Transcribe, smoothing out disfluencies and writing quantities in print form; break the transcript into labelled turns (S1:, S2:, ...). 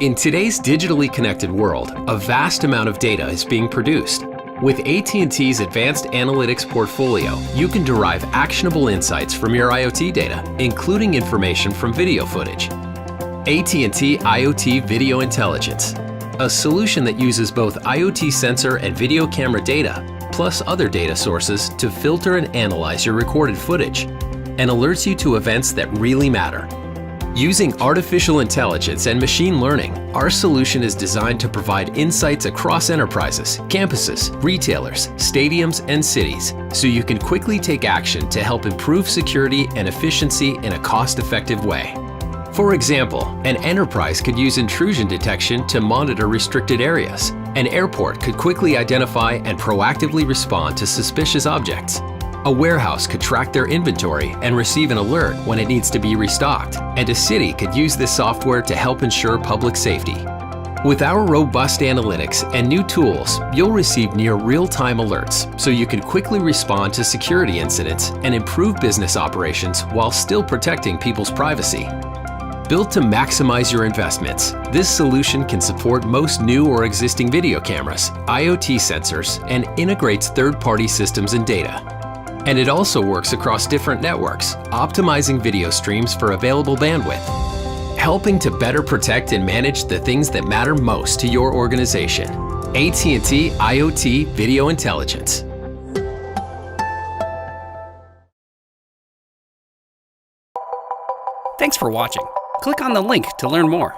S1: In today's digitally connected world, a vast amount of data is being produced. With AT&T's advanced analytics portfolio, you can derive actionable insights from your IoT data, including information from video footage. AT&T IoT Video Intelligence, a solution that uses both IoT sensor and video camera data, plus other data sources to filter and analyze your recorded footage, and alerts you to events that really matter. Using artificial intelligence and machine learning, our solution is designed to provide insights across enterprises, campuses, retailers, stadiums, and cities, so you can quickly take action to help improve security and efficiency in a cost-effective way. For example, an enterprise could use intrusion detection to monitor restricted areas. An airport could quickly identify and proactively respond to suspicious objects. A warehouse could track their inventory and receive an alert when it needs to be restocked, and a city could use this software to help ensure public safety. With our robust analytics and new tools, you'll receive near real-time alerts, so you can quickly respond to security incidents and improve business operations while still protecting people's privacy. Built to maximize your investments, this solution can support most new or existing video cameras, IoT sensors, and integrates third-party systems and data. And it also works across different networks, optimizing video streams for available bandwidth, helping to better protect and manage the things that matter most to your organization. AT&T IoT Video Intelligence.
S2: Thanks for watching. Click on the link to learn more.